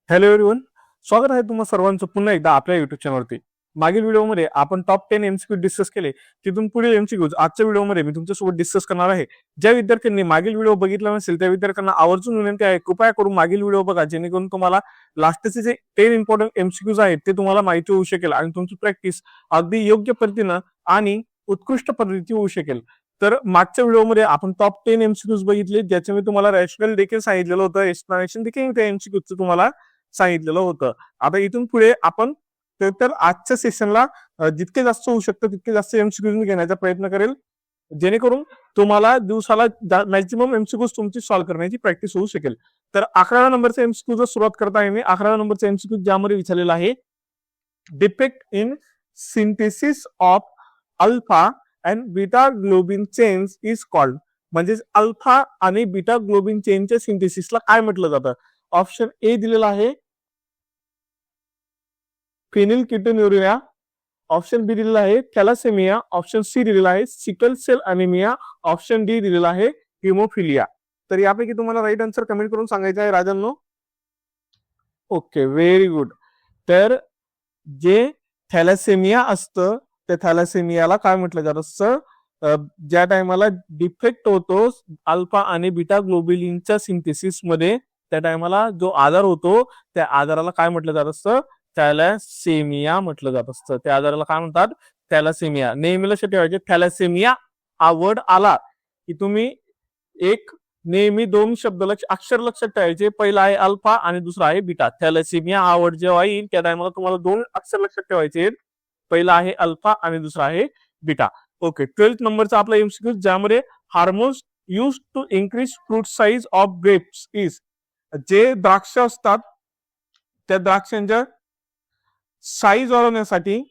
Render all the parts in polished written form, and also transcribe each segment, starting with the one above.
Hello everyone, स्वागत आहे तुम्हा सर्वांचं पुन्हा एकदा आपल्या युट्यूब चॅनलवरती. मागील व्हिडिओमध्ये आपण टॉप 10 एमसीक्यू डिस्कस केले. तिथून पुढील एमसीक्यूज आजच्या व्हिडिओमध्ये मी तुमच्यासोबत डिस्कस करणार आहे. ज्या विद्यार्थ्यांनी मागील व्हिडिओ बघितला नसेल त्या विद्यार्थ्यांना आवर्जून विनंती आहे, कृपया करून मागील व्हिडिओ बघा, जेणेकरून तुम्हाला लास्टचे जे 10 इम्पॉर्टंट एमसीक्यूज आहेत ते तुम्हाला माहिती होऊ शकेल आणि तुमची प्रॅक्टिस अगदी योग्य पद्धतीनं आणि उत्कृष्ट पद्धतीने होऊ शकेल. तर मागच्या व्हिडिओमध्ये आपण टॉप 10 एमसीक्यूज बघितले, ज्याचे मी तुम्हाला रॅशनल देखील सांगितलेलं होतं, एक्सप्लेनेशन देखील त्या एमसीक्यूजचं तुम्हाला सांगितलेलं होतं. आता इथून पुढे आपण तर आजच्या सेशनला जितके जास्त होऊ शकतं तितके जास्त एमसीक्यूज घेण्याचा प्रयत्न करेल, जेणेकरून तुम्हाला दिवसाला मॅक्झिमम एमसीक्यूज तुमची सॉल्व्ह करण्याची प्रॅक्टिस होऊ शकेल. तर 11 नंबरचा एमसीक्यू सुरुवात करत आहे मी. 11 नंबरचा एमसीक्यू ज्यामध्ये विचारलेला आहे, defect in synthesis of alpha and beta globin chains is called. म्हणजे अल्फा आणि बीटा ग्लोबिन चेनच्या सिंथेसिसला काय म्हटलं जातं? ऑप्शन ए दिलेला आहे फिनिलकिटोन्युरिया, ऑप्शन बी दिलेला आहे थॅलासेमिया, ऑप्शन सी दिलेला आहे sickle cell anaemia, option D दिलेला आहे हिमोफिलिया. तर यापैकी तुम्हाला राईट आन्सर कमेंट करून सांगायचं आहे राजांनो. Okay, very good. तर जे थॅलासेमिया असतं त्या थॅलासेमियाला काय म्हटलं जात असतं? ज्या टायमाला डिफेक्ट होतो अल्फा आणि बीटा ग्लोबिलिनच्या सिंथेसिस मध्ये, त्या टायमाला जो आजार होतो त्या आजाराला काय म्हटलं जात असतं? थॅलासेमिया म्हटलं जात असतं. त्या आजाराला काय म्हणतात? थॅलासेमिया. नेहमी लक्षात ठेवायचे, थॅलासेमिया हा वर्ड आला की तुम्ही एक नेहमी दोन शब्द अक्षर लक्षात ठेवायचे. पहिला आहे अल्फा आणि दुसरा आहे बीटा. थॅलासेमिया हा वर्ड जेव्हा येईल त्या टायमाला तुम्हाला दोन अक्षर लक्षात ठेवायचे. पहिला आहे अल्फा आणि दुसरा आहे बीटा. ओके, 12th नंबरचा आपला एमसीक्यू, ज्यामध्ये hormones use to increase fruit size of grapes is. जे द्राक्ष असतात त्या द्राक्षांच्या साईज वाढवण्यासाठी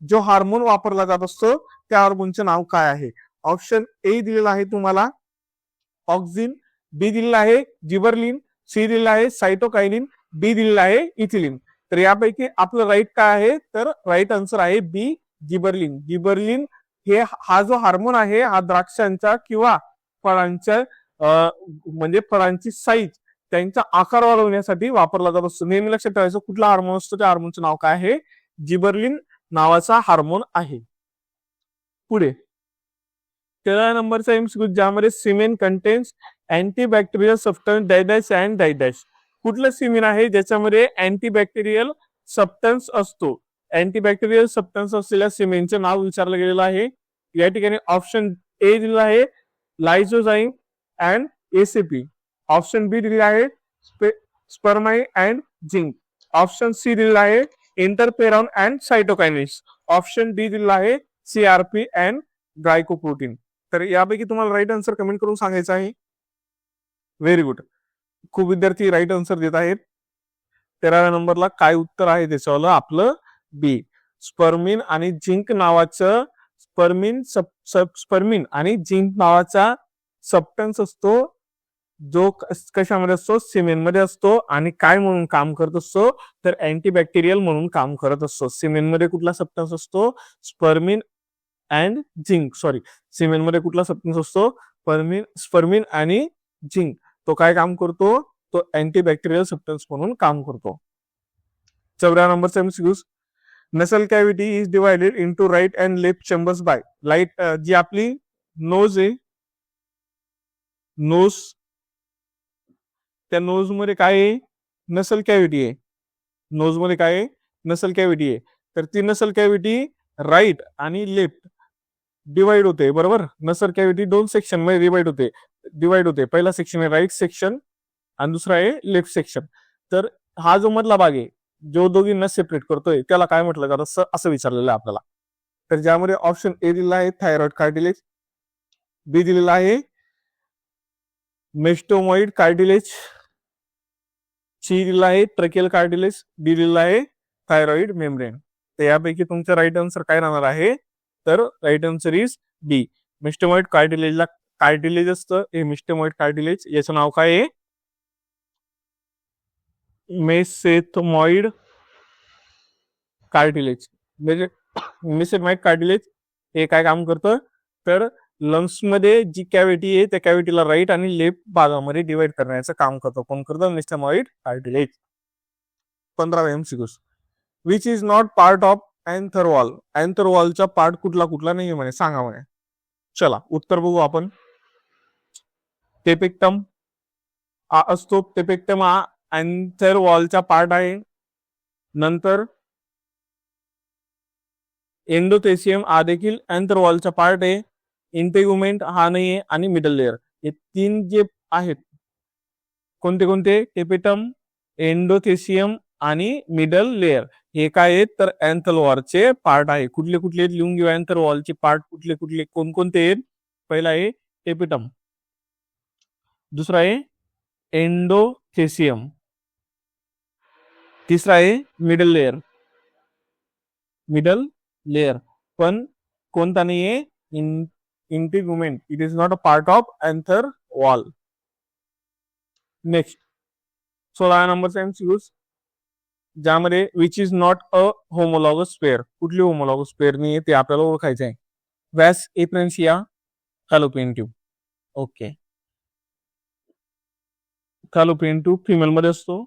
जो हार्मोन वापरला जात असतो त्या हार्मोनचे नाव काय आहे? ऑप्शन ए दिलेला आहे तुम्हाला ऑक्सिन, बी दिलेला आहे जिबरलिन, सी दिलेला आहे सायटोकायनिन, डी दिलेला आहे इथिलिन. तर यापैकी आपलं राईट काय आहे? तर राईट आन्सर आहे बी, जिबरलिन. जिबरलिन हे हा जो हार्मोन आहे हा द्राक्षांचा किंवा फळांच्या म्हणजे फळांची साईज, त्यांचा आकार वाढवण्यासाठी वापरला जात असतो. नेहमी लक्षात ठेवायचं कुठला हार्मोन असतो त्या हार्मोनचं नाव काय आहे? जिबरलिन नावाचा हार्मोन आहे. पुढे 13 नंबरचा एमसीक्यू, ज्यामध्ये सिमेन कंटेन्स अँटीबॅक्टेरियल सबस्टन्स डायडॅश अँड डायडॅश. कुठलं सिमेन आहे ज्याच्यामध्ये अँटीबॅक्टेरियल सबस्टन्स असतो? अँटीबॅक्टेरियल सबस्टन्स असलेल्या सिमेनचं नाव विचारलं गेलेलं आहे. या ठिकाणी ऑप्शन ए दिलेला आहे लायझोझाईम अँड एसीपी, ऑप्शन बी दिलेला आहे स्पर्माई अँड झिंक, ऑप्शन सी दिलेला आहे इंटरपेरॉन अँड सायटोकायनिस, ऑप्शन डी दिलेला आहे सीआरपी अँड ग्लायकोप्रोटीन. तर यापैकी तुम्हाला राईट आन्सर कमेंट करून सांगायचं आहे. व्हेरी गुड, खूप विद्यार्थी राईट आन्सर देत आहेत. 13व्या नंबरला काय उत्तर आहे त्याच्यावर? आपलं बी, स्पर्मिन आणि झिंक नावाचं स्पर्मिन आणि झिंक नावाचा सबस्टन्स असतो, जो कशामध्ये असतो? सिमेनमध्ये असतो. आणि काय म्हणून काम करत असतो? तर अँटीबॅक्टेरियल म्हणून काम करत असतो. सिमेनमध्ये कुठला सबस्टन्स असतो? स्पर्मिन अँड झिंक, सॉरी, सिमेनमध्ये कुठला सबस्टन्स असतो? स्पर्मिन आणि झिंक. तो काय काम करतो? तो अँटीबॅक्टेरियल सबस्टन्स म्हणून काम करतो. 14 नंबरचा MCQ, nasal cavity is divided into right and left chambers by light. जी आपली नोज आहे, नोज, त्या नोज मध्ये काय आहे? नसल कॅव्हिटी आहे. नोज मध्ये काय आहे? नसल कॅव्हिटी आहे. तर ती नसल कॅव्हिटी राईट आणि लेफ्ट डिवाइड होते, बरोबर? नसल कॅव्हिटी दोन सेक्शन मध्ये डिवाइड होते. पहिला सेक्शन आहे राईट सेक्शन आणि दुसरा आहे लेफ्ट सेक्शन. तर हा जो मधला भाग आहे जो दोघींना सेपरेट करतोय त्याला काय म्हटलं जातं असं विचारलेलं आहे आपल्याला. तर ज्यामध्ये ऑप्शन ए दिलेला आहे थायरॉइड कार्टिलेज, बी दिलेला आहे मेस्टोमॉइड कार्टिलेज, सी दिलेला आहे ट्रकेल कार्टिलेज, डी दिलेला आहे थायरॉइड मेम्ब्रेन. तर यापैकी तुमचा राईट आन्सर काय राहणार आहे? तर right answer is B, mesethmoid कार्टिलेजला कार्टिलेज असतं, हे मेस्टोमॉइड कार्टिलेज. याचं नाव काय आहे? Mesethmoid cartilage. म्हणजे मेसेथमॉइड कार्टिलेज हे काय काम करतं? तर लंग्स मध्ये जी कॅव्हिटी आहे त्या कॅव्हिटीला राईट आणि लेफ्ट भागामध्ये डिवाइड करण्याचं काम करतो. कोण करतं? Mesethmoid cartilage. 15 MCQ. Which is not part of anther wall. Anther वॉलचा पार्ट कुठला कुठला नाही म्हणे, सांगा म्हणे. चला उत्तर बघू आपण. टेपेक्टम असतो. टेपेक्टम हा अँथर वॉलचा पार्ट आहे. नंतर एंडोथेसियम हा देखील अँथर वॉलचा पार्ट आहे. इंटेग्युमेंट हा नाही आहे. आणि मिडल लेअर, हे तीन जे आहेत कोणते कोणते, टेपेटम, एंडोथेसियम आणि मिडल लेअर, हे काय आहेत तर अँथर वॉलचे पार्ट आहे. कुठले कुठले लिहून घेऊ अँथर वॉलचे पार्ट कुठले कुठले कोणकोणते आहेत. पहिला आहे टेपेटम, दुसरा आहे एंडोथेसियम, तिसरा आहे मिडल लेअर. मिडल लेअर पण कोणता नाहीये, integument. It is not a part of anther wall. Next 16 नंबरचा MCQ, ज्यामध्ये which is not a homologous pair. कुठली होमोलॉगस पेअर नाही ते आपल्याला ओळखायचं आहे. Vas efferentia fallopian tube. Okay, fallopian tube female मध्ये असतो,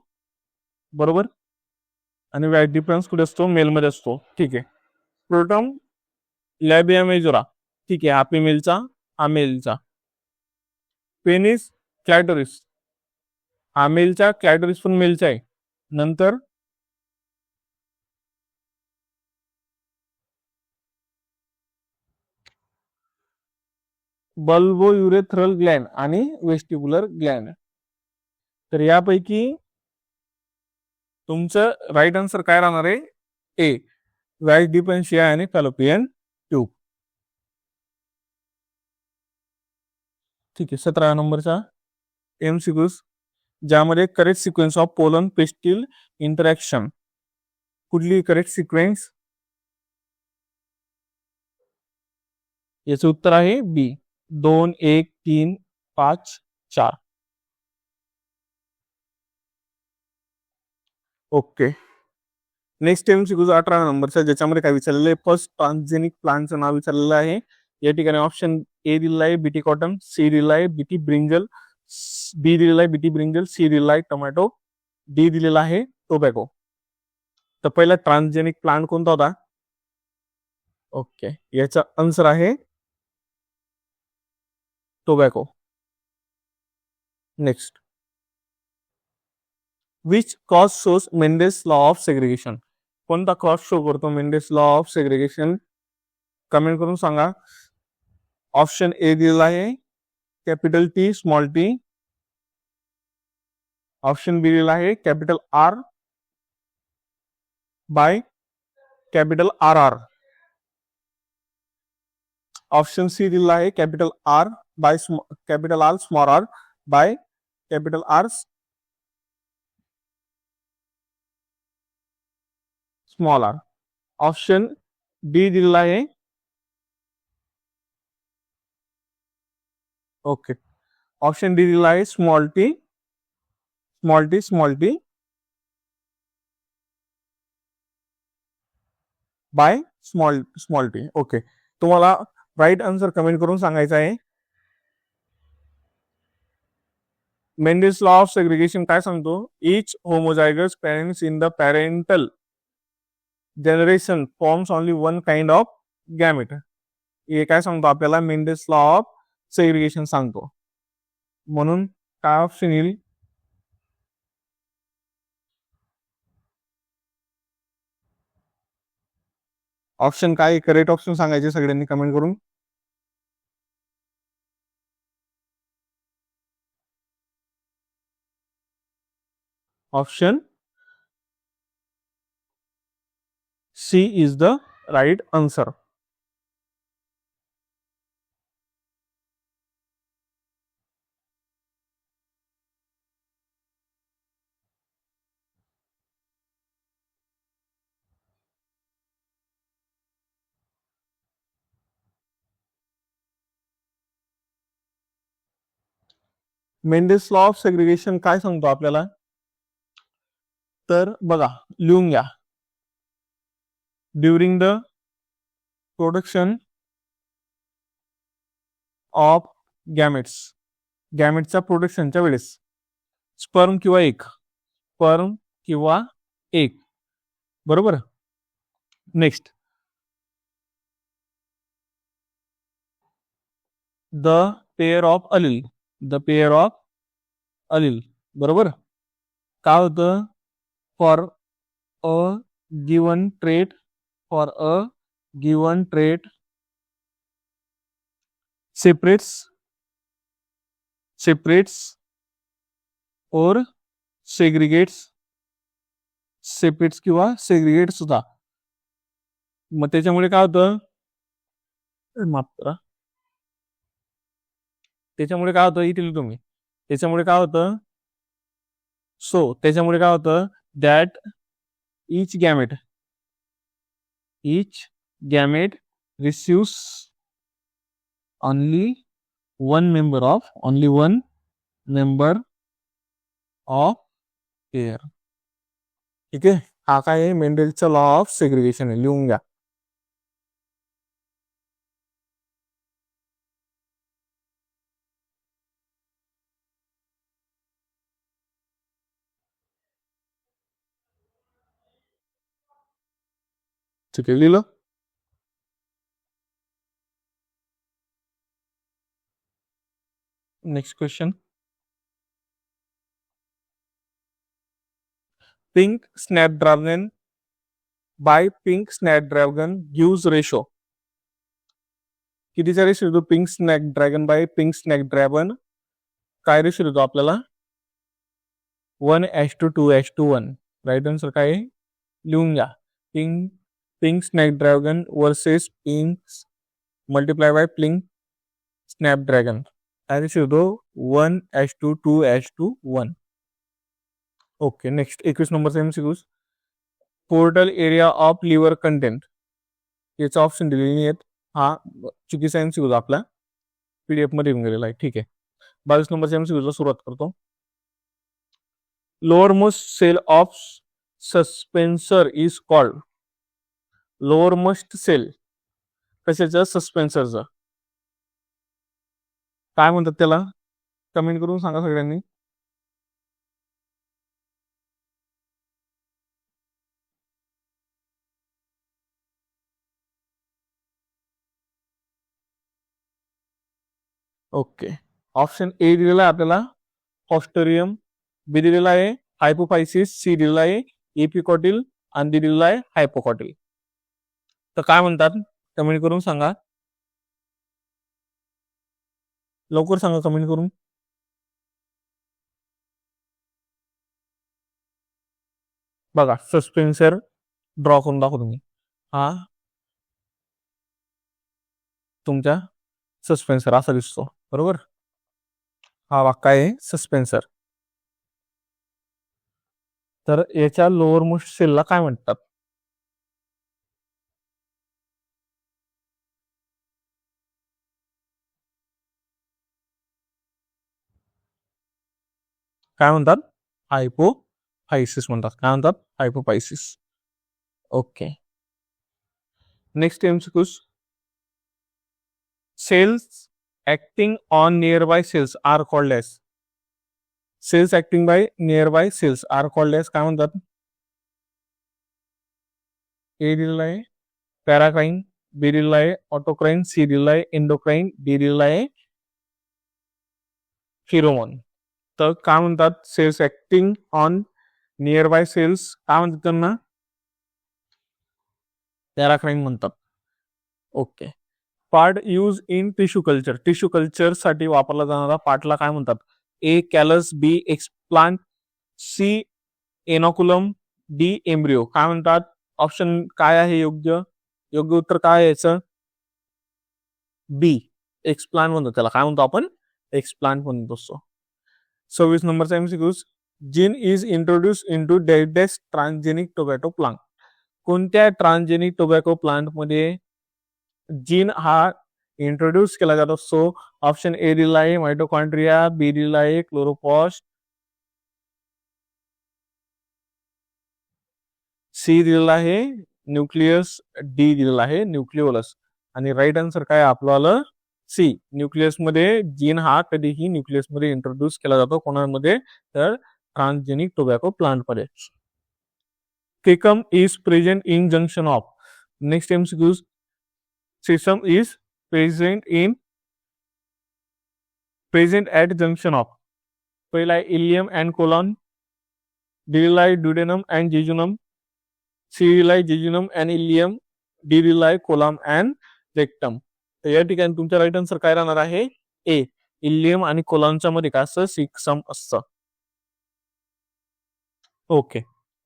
बरोबर. आणि व्हॅट डिफरन्स कुठे असतो, मेल मध्ये असतो. ठीक आहे. प्रोटम लॅबिया मेजोरा, ठीक आहे, हा फिमेलचा, हा मेलचा. पेनिस क्लॅटोरिस, हा मेलचा, क्लॅटोरिस पण मेलचा आहे. नंतर बल्बो युरेथ्रल ग्लॅन्ड आणि वेस्टिब्युलर ग्लॅन्ड. तर यापैकी तुमचं राईट आन्सर काय राहणार आहे, ए, व्हॅस डिफरन्शिया आणि फॅलोपियन ट्यूब. ठीक आहे. 17 नंबरचा MCQ, ज्यामध्ये correct sequence of pollen pistil interaction. कुठली करेक्ट सिक्वेन्स, याचं उत्तर आहे बी, 2, 1, 3, 5, 4. ओके. नेक्स्ट MCQ 18 नंबरचा, ज्याच्यामध्ये काय विचारलेलं आहे, फर्स्ट ट्रान्सजेनिक प्लांटचं नाव विचारलेलं आहे. या ठिकाणी ऑप्शन ए दिलेला आहे बीटी कॉटन, सी दिलेला आहे बीटी ब्रिंजल, बी दिलेला आहे बीटी ब्रिंजल, सी दिलेला आहे टोमॅटो, डी दिलेला आहे टोबॅको. तर पहिला ट्रान्सजेनिक प्लांट कोणता होता. ओके, याचा आन्सर आहे tobacco. Next, which cross shows Mendel's law of segregation. कोणता कॉज शो करतो Mendel's law of segregation, comment करून सांगा. ऑप्शन ए दिलेला आहे capital T small T, option B दिलेला आहे capital R by capital R R, option C दिलेला आहे capital R by capital R small R by capital R small R, option D दिलेला आहे. ओके, ऑप्शन डी दिलेला आहे small T small T small T by small T. Okay, तुम्हाला right answer comment करून सांगायचं आहे. मेंडेस लॉ ऑफ सेग्रिगेशन काय सांगतो, each homozygous parents in the parental generation forms only one kind of gamete. हे काय सांगतो आपल्याला, मेंडेस लॉ ऑफ सेग्रिगेशन सांगतो. म्हणून काय ऑप्शन येईल, ऑप्शन काय करेक्ट ऑप्शन सांगायचे सगळ्यांनी कमेंट करून. Option C is the right answer. Mendel's law of segregation काय सांगतो आपल्याला, तर बघा लिहून घ्या. During the production of gametes, गॅमेटच्या प्रोडक्शनच्या वेळेस स्पर्म किंवा एक, बरोबर. Next, the pair of allele, the pair of allele, बरोबर. काय होतं? For a given trait, for a given trait separates or separates किंवा सेग्रिगेट्स होता. मग त्याच्यामुळे काय होतं? माफ करा. त्याच्यामुळे काय होतं इथे तुम्ही, त्याच्यामुळे काय होतं? सो त्याच्यामुळे काय होतं? That each gamete receives only one member of pair. ठीक आहे. हा काय आहे? मेंडेलचा लॉ ऑफ सेग्रिगेशन आहे, लिहून घ्या. ठीक आहे, लिहिलं. Next question. Pink snapdragon by pink snapdragon gives ratio. कितीचा रेशो येतो? Pink snapdragon by pink snapdragon काय रेशो देतो आपल्याला? 1:2:1. राईट आन्सर काय आहे? लिहून घ्या. Pink snapdragon versus pink multiply by pink snapdragon काय रेशो येतो? 1:2:1. ओके. नेक्स्ट 21 नंबरचा MCQs. Portal area of liver content, याचा ऑप्शन दिलेली नाही आहेत. हा चुकीचा एमसीक्यूज आपला पीडीएफ मध्ये येऊन गेलेला आहे. ठीक आहे. 22 नंबरच्या एमसीक्यूजला सुरुवात करतो. Lower most cell of suspensor is called. Lower most cell कशाचं? सस्पेन्सरचं. काय म्हणतात त्याला? कमेंट करून सांगा सगळ्यांनी. ओके. ऑप्शन ए दिलेला आहे आपल्याला हॉस्टोरियम, बी दिलेला आहे हायपोफायसिस, सी दिलेला आहे एपिकॉटिल आणि डी दिलेला आहे हायपोकॉटिल. तर काय म्हणतात? कमेंट करून सांगा. लवकर सांगा कमेंट करून. बघा सस्पेन्सर ड्रॉ करून दाखवतो तुम्ही. हा तुमच्या सस्पेन्सर असा दिसतो, बरोबर. हा वाक्य आहे सस्पेन्सर. तर याच्या लोअर मोस्ट सेलला काय म्हणतात? काय म्हणतात? हायपोफायसिस म्हणतात. काय म्हणतात? Hypophysis. Okay. Next MCQs. Cells acting on nearby cells are called as. Cells acting by nearby cells are called as काय म्हणतात? ए दिलेला आहे पॅराक्राईन, बी दिलेला आहे ऑटोक्राईन, सी दिलेला आहे एंडोक्राईन, डी दिलेला आहे फिरोमोन. तर काय म्हणतात? Cells acting on near by cells काय म्हणतात त्यांना? पॅराक्राईन म्हणतात. Okay. Part use in tissue culture. Tissue culture साठी वापरला जाणारा पार्टला काय म्हणतात? A callus, B explant, C inoculum, D embryo. काय म्हणतात? ऑप्शन काय आहे योग्य? योग्य उत्तर काय आहे याचं? बी एक्सप्लांट म्हणतो त्याला. काय म्हणतो आपण? एक्सप्लांट म्हणतो असतो. 26 नंबरचा MCQs. Gene is introduce into डेडेस्ट ट्रान्सजेनिक टोबॅको प्लांट. कोणत्या ट्रान्सजेनिक टोबॅको प्लांट मध्ये जीन हा इंट्रोड्यूस केला जात असतो? ऑप्शन ए दिला आहे मायटोकॉन्ड्रिया, बी दिला आहे क्लोरोप्लास्ट, सी दिलेला आहे न्यूक्लियस, डी दिलेला आहे न्यूक्लिओलस. आणि राईट आन्सर काय आपल्याला? सी न्यूक्लियस मध्ये जीन हा कधीही न्यूक्लियस मध्ये इंट्रोड्यूस केला जातो. कोणामध्ये? तर ट्रान्सजेनिक टोबॅको प्लांट मध्ये. Cecum is present in junction of. Next MCQs. Cecum is present at junction of. पहिला आहे इलियम अँड कोलॉन, डिरिला आहे ड्युडेनम अँड जेजुनम, सीरिला आहे जेजुनम अँड इलियम, डिरिला आहे कोलम अँड रेक्टम. तर या ठिकाणी तुमचा राईट आन्सर काय राहणार आहे? ए. इलियम आणि कोलॉनच्या मध्ये काय असतं? सिक्सम असतं. Okay.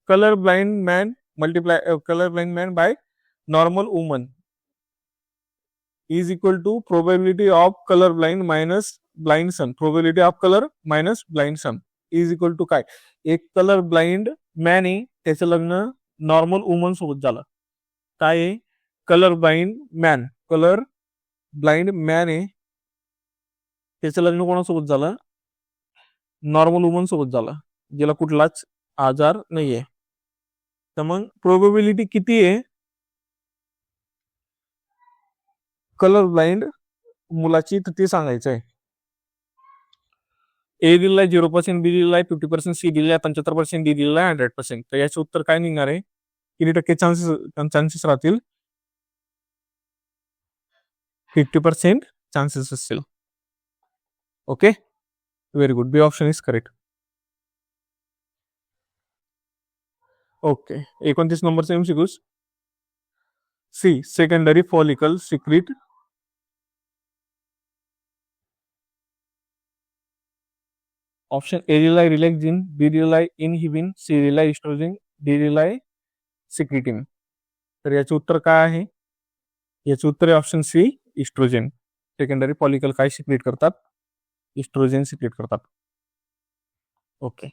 color blind man by normal woman is equal to probability of color blind minus blind son. Probability of color minus blind son is equal to काय? एक कलर ब्लाइंड मॅन आहे, त्याचं लग्न नॉर्मल वुमन सोबत झालं. काय आहे? Colour blind man आहे, त्याचं लग्न कोणासोबत झालं? नॉर्मल वुमन सोबत झालं, ज्याला कुठलाच आजार नाहीये. तर मग प्रोबेबिलिटी किती आहे कलर ब्लाइंड मुलाची, तर ते सांगायचं आहे. ए दिलेला आहे 0%, बी दिलेला आहे 50%, सी दिलेला आहे 75%, डी दिलेला आहे 100%. तर याचं उत्तर काय निघणार आहे? किती टक्के चान्सेस राहतील? 50% चान्सेस असतील. Okay, very good. B option is correct. Okay. 29 नंबरचा MCQs. C. Secondary follicle secrete option A दिलाय रिलॅक्झिन, बी दिलाय इनहिबिन, सी दिलाय इस्ट्रोजिन, डी दिलाय सिक्रिटिन. तर याचे उत्तर काय आहे? याचे उत्तर आहे option C, estrogen. Secondary follicle काय सिक्रिट करतात? इस्ट्रोजन सिक्रिट करतात. Okay.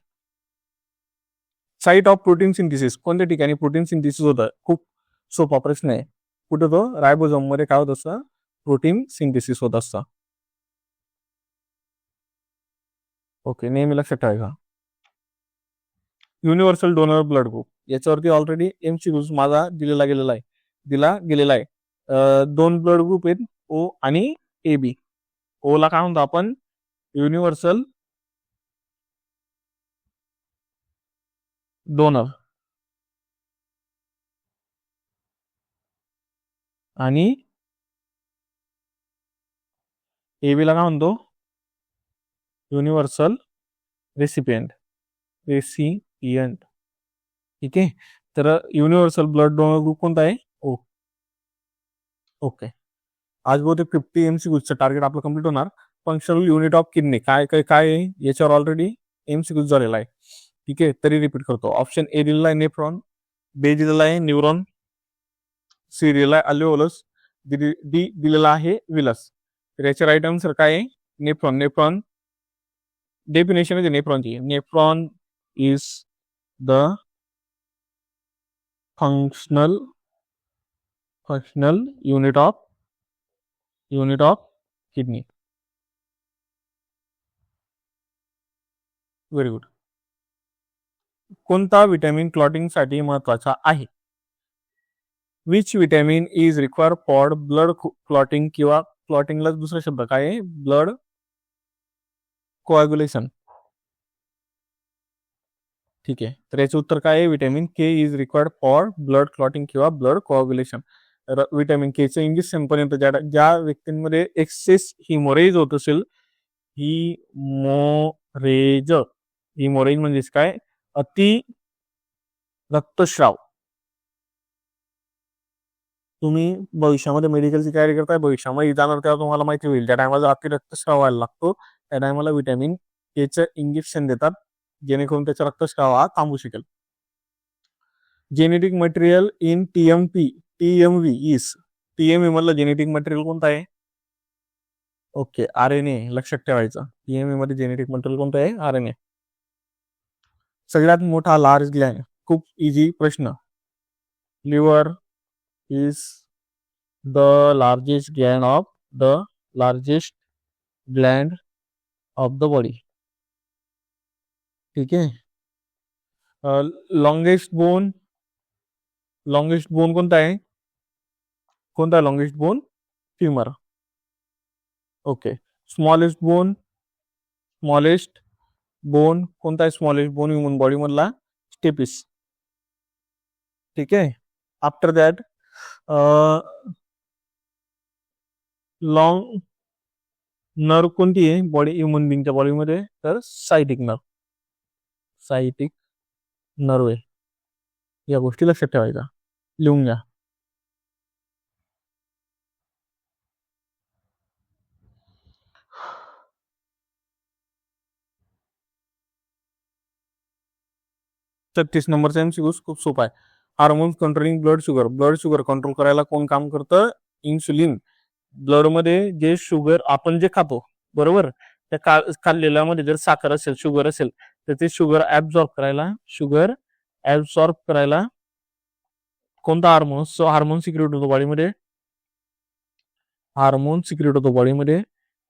Site of protein synthesis कोणत्या ठिकाणी प्रोटीन सिंथेसिस होतं? खूप सोपा प्रश्न आहे. कुठं तो? रायबोझोम मध्ये काय होत असतं? प्रोटीन सिंथेसिस होत असतं. ओके, नेहमी लक्षात ठेवा. युनिव्हर्सल डोनर ब्लड ग्रुप, याच्यावरती ऑलरेडी एमसीक्यूज माझा दिला गेलेला आहे. 2 ब्लड ग्रुप आहेत, ओ आणि ए बी. ओ ला काय म्हणतो आपण? युनिव्हर्सल डोनर, आणि ए बी ला काय म्हणतो? Universal recipient. ठीक आहे. तर युनिव्हर्सल ब्लड डोनर ग्रुप कोणता आहे? ओ. ओके. आज बहुतेक 50 एमसीक्यूजचं टार्गेट आपलं कम्प्लीट होणार. फंक्शनल युनिट ऑफ किडनी काय आहे? याच्यावर ऑलरेडी एमसीक्यूज झालेला आहे. ठीक आहे, तरी रिपीट करतो. ऑप्शन ए दिलेला आहे नेफ्रॉन, बी दिलेला आहे न्यूरॉन, सी दिलेला आहे अल्व्हेओलस, डी दिलेला आहे विलस. तर याचे राईट आन्सर काय आहे? नेफ्रॉन. डेफिनेशन आहे नेफ्रॉनची. Nephron is the functional unit of kidney. Very good. कोणता विटॅमिन क्लॉटिंग साठी महत्वाचा आहे? Which vitamin is required for blood clotting, किंवा क्लॉटिंगला दुसरा शब्द काय आहे? Blood coagulation. ठीक आहे, तर याचं उत्तर काय आहे? Vitamin K is required for blood clotting किंवा ब्लड कोॲग्युलेशन. विटॅमिन के चं इंग्लिश पर्यंत ज्या व्यक्तींमध्ये एक्सेस हिमोरेज होत असेल, हिमोरेज म्हणजे काय? अति रक्तस्राव. तुम्ही भविष्यामध्ये मेडिकलची तयारी करताय, भविष्यामध्ये जाणार, तेव्हा तुम्हाला माहिती होईल. त्या टायमाला अति रक्तस्राव व्हायला लागतो, त्या टायमाला विटॅमिन के चं इंजेक्शन देतात, जेणेकरून त्याचा रक्तस्राव हा थांबू शकेल. Genetic material in TMV is. TMV मधलं जेनेटिक मटेरियल कोणतं आहे? Okay, RNA. लक्षात ठेवायचं, टीएमव्ही मध्ये जेनेटिक मटेरियल कोणतं आहे? RNA. सगळ्यात मोठा लार्ज ग्लँड, खूप इझी प्रश्न. Liver is the largest gland of the body. ठीक आहे. लॉंगेस्ट बोन कोणता आहे? Longest bone? Femur. Okay. Smallest bone कोणता आहे? स्मॉलेस्ट बोन ह्युमन बॉडी मधला? स्टेपिस. ठीक आहे. आफ्टर दॅट लॉंग नर्व कोणती आहे बॉडी ह्युमन बिंगच्या बॉडीमध्ये, तर सायटिक नर्व. सायटिक नर्व आहे. या गोष्टी लक्षात ठेवायच्या, लिहून घ्या. तर 30 नंबरचा MCQ खूप सोपा आहे. Hormones controlling blood sugar. Blood sugar control करायला कोण काम करतं? इन्सुलिन. ब्लड मध्ये जे शुगर आपण जे खातो, बरोबर, त्या खाल्लेल्यामध्ये जर साखर असेल, शुगर असेल, तर ते शुगर ऍब्सॉर्ब करायला कोणता हार्मोन सिक्रेट होतो बॉडीमध्ये? हार्मोन सिक्रेट होतो बॉडीमध्ये.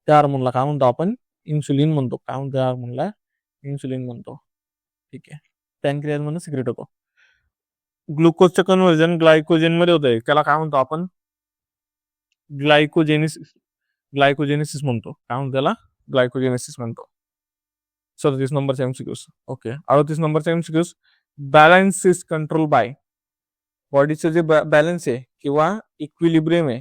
त्या हार्मोनला काय म्हणतो आपण? इन्सुलिन म्हणतो. काय म्हणतो हार्मोनला? इन्सुलिन म्हणतो. ठीक आहे. पॅनक्रियाज म्हणून सिक्रेट होतो. ग्लुकोजचं कन्व्हर्जन ग्लायकोजेन मध्ये होतंय, त्याला काय म्हणतो आपण? ग्लायकोजेनेसिस म्हणतो. काय म्हणतो त्याला? ग्लायकोजेनेसिस म्हणतो. 37 नंबरचा MCQs. ओके. 38 नंबरचा MCQs. Balance is control by. बॉडीचं जे बॅलन्स आहे किंवा इक्विलिब्रियम आहे,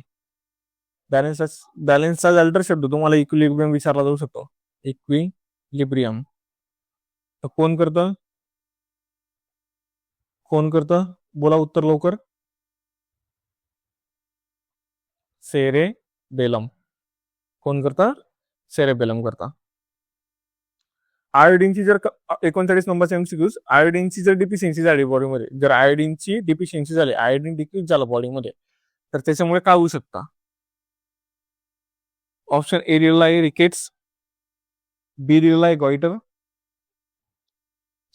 बॅलन्सचा अल्टर शब्द तुम्हाला इक्विलिब्रियम विचारला जाऊ शकतो. इक्विलिब्रियम कोण करतं? बोला उत्तर लवकर. सेरेबेलम. कोण करता? सेरेबेलम करता. आयोडीनची जर 39 नंबरचा MCQs. आयोडीनची जर डिफिशियन्सी झाली बॉडीमध्ये, जर आयोडीनची डिफिशियन्सी झाली, आयोडीन डिक्रीज झालं बॉडीमध्ये, तर त्याच्यामुळे काय होऊ शकतं? ऑप्शन ए दिलेला आहे रिकेट्स, बी दिलेला आहे गॉइटर,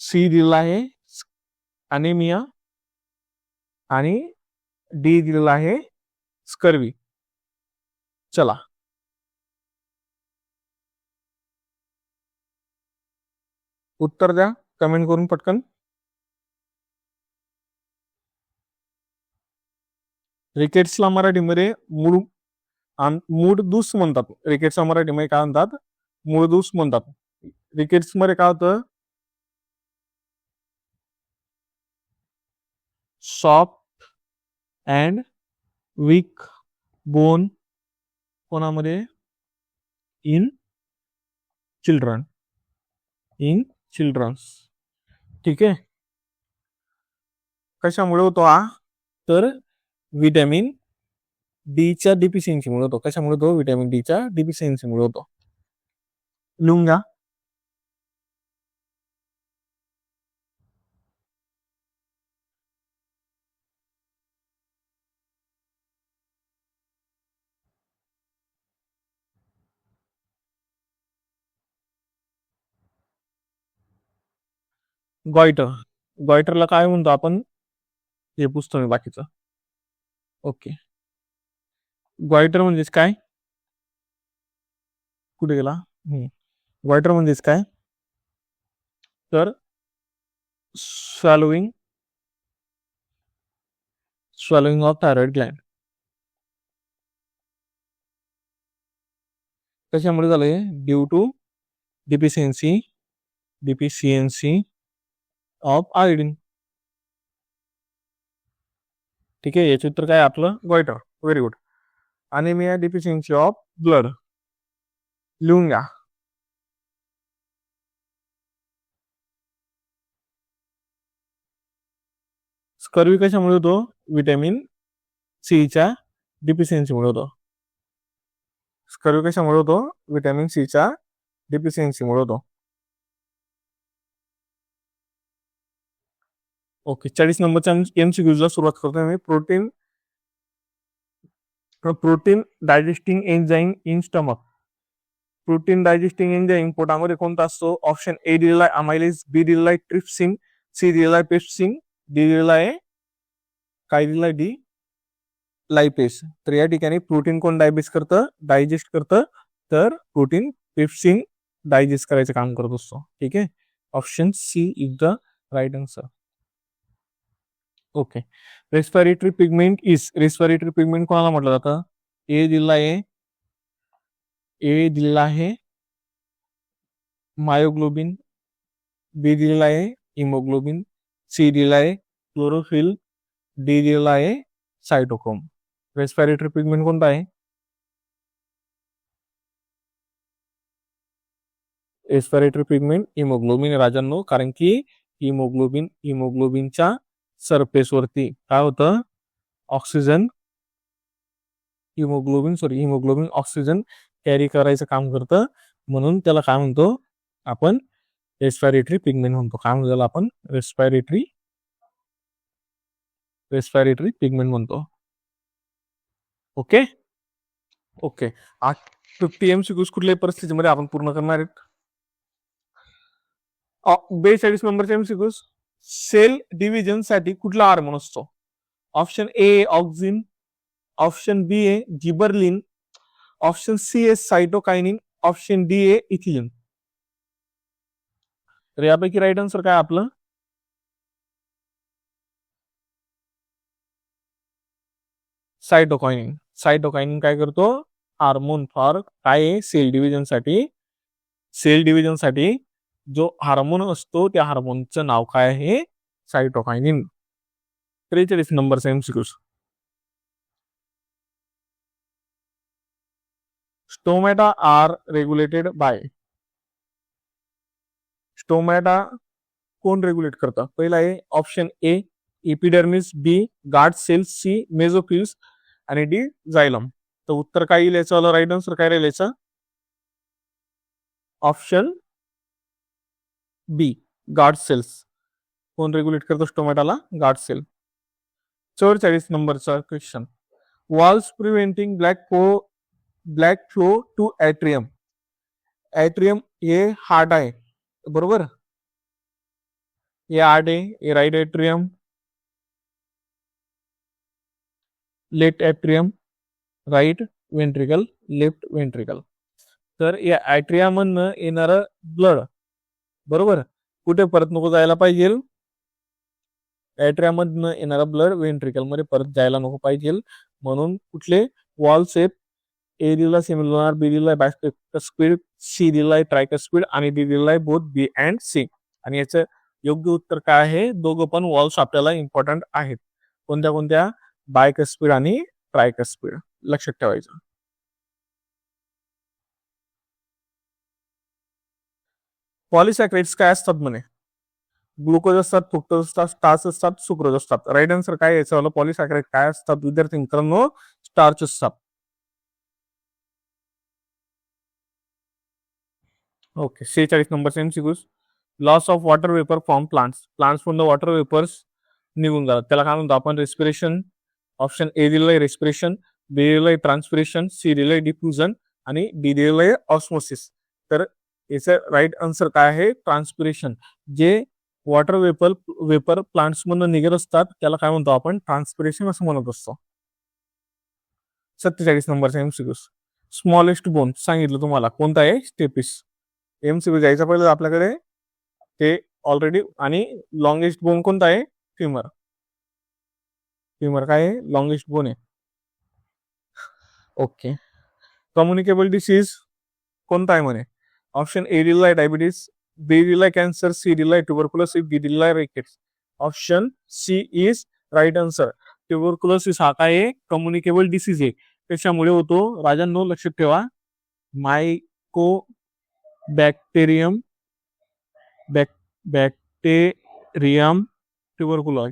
सी दिलेला आहे अनेमिया आणि डी दिलेला आहे स्कर्वी. चला, उत्तर द्या कमेंट करून पटकन. रिकेट्सला मराठीमध्ये मूडदूस म्हणतात. रिकेट्सला मराठीमध्ये काय म्हणतात? मूळदूस म्हणतात. रिकेट्स मध्ये काय होतं? Soft and weak bone. कोणामध्ये? In childrens. ठीक आहे. कशामुळे होतो हा? तर विटॅमिन डीच्या डिफिशियन्सीमुळे होतो. कशामुळे होतो? विटॅमिन डीच्या डिफिशियन्सीमुळे होतो. लिहून घ्या. गॉइटरला काय म्हणतो आपण? हे पुसतो मी बाकीचं. ओके. गॉइटर म्हणजेच काय? कुठे गेला? गॉइटर म्हणजेच काय? तर स्वॅलोइंग ऑफ थायरॉइड ग्लँड. कशामुळे झालंय? Due to deficiency of iodine. ठीक आहे. याचे उत्तर काय आपलं? Goitre. Very good. Anaemia, deficiency of blood. लिहून घ्या. स्कर्वी कशामुळे होतो? विटॅमिन सीच्या डिफिशियन्सीमुळे होतो. स्कर्वी कशामुळे होतो? विटॅमिन सीच्या डिफिशियन्सीमुळे होतो. ओके. 40 नंबरच्या MCQला सुरुवात करतोय मी. Protein digesting enzyme in stomach. Protein digesting enzyme पोटामध्ये कोणता असतो? ऑप्शन ए दिलेला आहे अमायलेज, बी दिलेला आहे ट्रिप्सिन, सी दिलेला आहे पेप्सिन, डी दिलेला आहे काय दिलेला आहे? डी लायपेस. तर या ठिकाणी प्रोटीन कोण डायजेस्ट करतं? तर प्रोटीन पेप्सिन डायजेस्ट करायचं काम करत असतो. ठीक आहे. Option C is the right answer. Okay. Respiratory pigment कोणाला म्हटलं जातं? ए दिलेला आहे मायोग्लोबिन, बी दिलेला आहे हिमोग्लोबिन, सी दिलेला आहे क्लोरोफिल, डी दिलेला आहे सायटोक्रोम. रेस्पिरेटरी पिगमेंट कोणता आहे? रेस्पिरेटरी पिगमेंट हिमोग्लोबिन राजांनो, कारण की हिमोग्लोबिनच्या सरफेस वरती काय होतं, ऑक्सिजन हिमोग्लोबिन ऑक्सिजन कॅरी करायचं काम करतं, म्हणून त्याला काय म्हणतो आपण? रेस्पिरेटरी पिगमेंट म्हणतो. काय म्हणतो त्याला आपण? रेस्पिरेटरी पिगमेंट म्हणतो. Okay okay. 50 MCQs कुठल्याही परिस्थितीमध्ये आपण पूर्ण करणार आहेत. 42 नंबरचे MCQs. सेल डिव्हिजन साठी कुठला हार्मोन असतो? Option A auxin, option B a gibberellin, option C a cytokinin, option D a ethylene. तर यापैकी राईट आन्सर काय आपलं? सायटोकायनिन. सायटोकायनिन काय करतो? हार्मोन फॉर काय? सेल डिव्हिजन साठी जो हार्मोन असतो त्या हार्मोनचं नाव काय आहे? सायटोकायनिन. 43 नंबरचा MCQ. Stomata are regulated by. Stomata कोण रेग्युलेट करतं? पहिला आहे option A epidermis, B guard cells, C mesophylls आणि डी झायलम. तर उत्तर काय येईल याचं? राईट आन्सर काय राहील याचं? Option B guard cells. कोण रेग्युलेट करतो स्टोमॅटाला? Guard cell. 44 नंबरचा question. Walls preventing black flow to atrium. Atrium हे हार्ट आहे, बरोबर? हे हार्ट आहे, हे right atrium, left atrium, right ventricle, left ventricle. तर या ऍट्रियम मधनं येणारं ब्लड, बरोबर, कुठे परत नको जायला पाहिजे? ऍट्रियम मधनं येणारा ब्लड वेंट्रिकल मध्ये परत जायला नको पाहिजे, म्हणून कुठले वॉल्स आहेत? ए दिला सेमिलुनार, बी दिला बायस्पेक्ट्रोस्क्विड, सी दिला ट्रायकस्क्विड आणि डी दिला बोथ बी अँड सी. आणि याचं योग्य उत्तर काय आहे? दोघं पण वॉल्स आपल्याला इम्पॉर्टंट आहेत. कोणत्या? बायकस्क्विड आणि ट्रायकस्क्विड. लक्षात ठेवायचं. पॉलिसॅक्राइड्स काय असतात म्हणे? ग्लुकोज असतात, फ्रुक्टोज असतात, स्टार्च असतात, सुक्रोज असतात. राईट आन्सर काय याचं? पॉलिसॅक्राइड काय असतात विद्यार्थी मित्रांनो? स्टार्च असतात. ओके. 46 नंबरचे MCQ. Loss of water vapour from plants मधून वॉटर वेपर्स निघून जातात, त्याला काय म्हणतो आपण? रेस्पिरेशन. ऑप्शन ए दिलंय रेस्पिरेशन, बी दिलंय ट्रान्सपिरेशन, सी दिलंय डिफ्युजन आणि डी दिलंय ऑस्मोसिस. तर याचं राईट आन्सर काय आहे? ट्रान्सपिरेशन. जे वॉटर वेपर प्लांट्स मधून निघत असतात त्याला काय म्हणतो आपण? ट्रान्सपिरेशन असं म्हणत असतो. 47 नंबरचा MCQ. स्मॉलेस्ट बोन सांगितलं तुम्हाला, कोणता आहे? स्टेपिस. MCQ जायचं पहिलं आपल्याकडे ते ऑलरेडी. आणि लॉंगेस्ट बोन कोणता आहे? फिमर. काय आहे? लॉंगेस्ट बोन आहे. ओके. कम्युनिकेबल डिसीज कोणता आहे म्हणे? ऑप्शन ए दिलाय डायबिटीज, बी दिलाय कॅन्सर, सी दिलाय ट्युबरक्युलोसिस, डी दिलाय rickets. Option C is right answer. Tuberculosis हा काय आहे? कम्युनिकेबल डिसीज आहे. त्याच्यामुळे होतो राजांनो, लक्षात ठेवा. मायको बॅक्टेरियम ट्युबरकुलाय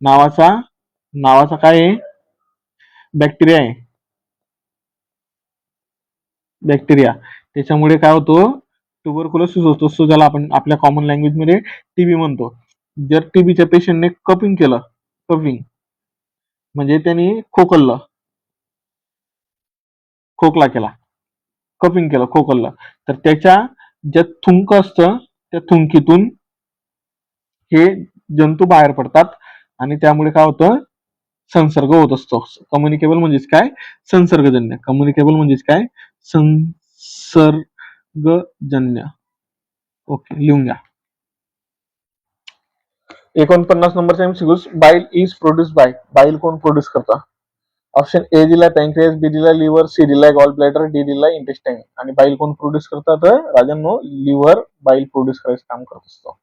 नावाचा काय आहे? बॅक्टेरिया आहे. त्याच्यामुळे काय होतो? ट्युबरकुलोसिस होतो. सो ज्याला आपण आपल्या कॉमन लँग्वेज मध्ये टीबी म्हणतो. जर टीबीच्या पेशंटने कपिंग म्हणजे त्यांनी खोकला केला, खोकललं, तर त्याच्या ज्या थुंक असतं त्या थुंकीतून हे जंतू बाहेर पडतात आणि त्यामुळे काय होतं? संसर्ग होत असतो. कम्युनिकेबल म्हणजेच काय? संसर्गजन्य. संसर्गजन्य. ओके, लिहून घ्या. 49 नंबरचा MCQ. बाईल इज प्रोड्यूस बाय. बाईल कोण प्रोड्यूस करतं? ऑप्शन ए दिलाय पॅनक्रियास, बी दिलाय लिव्हर, सी दिलाय गॉल ब्लॅडर, डी दिलाय इंटेस्टाईन. आणि बाईल कोण प्रोड्यूस करतात? राजांनो, लिव्हर बाईल प्रोड्यूस करायचं काम करत असतो.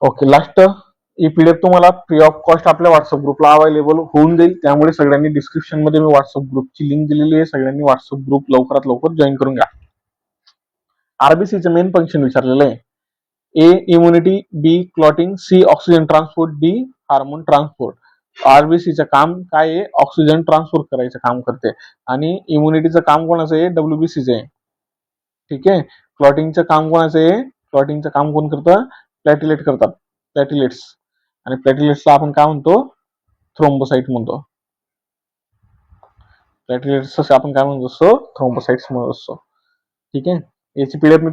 ओके, लास्ट ही पीडीएफ तुम्हाला फ्री ऑफ कॉस्ट आपल्या व्हॉट्सअप ग्रुपला अवेलेबल होऊन जाईल. त्यामुळे सगळ्यांनी डिस्क्रिप्शन मध्ये मी व्हॉट्सअप ग्रुपची लिंक दिलेली आहे. सगळ्यांनी व्हॉट्सअप ग्रुप लवकरात लवकर जॉईन करून घ्या. आरबीसीचं मेन फंक्शन विचारलेलं आहे. A immunity, B clotting, C oxygen transport, D hormone transport. आरबीसीचं काम काय आहे? ऑक्सिजन ट्रान्सफर करायचं काम करते. आणि इम्युनिटीचं काम कोणाचं आहे? डब्ल्यूबीसीचं आहे. ठीक आहे. क्लॉटिंगचं काम कोणाचं आहे? क्लॉटिंगचं काम कोण करतं? प्लॅटिलेट करतात, प्लॅटिलेट्स. आणि प्लॅटिलेट्सला आपण काय म्हणतो? थ्रोम्बोसाइट म्हणतो. प्लॅटिलेट्स आपण काय म्हणतो असतो? थ्रोम्बोसाइट्स म्हणत असतो. ठीक आहे. याची पीडीएफ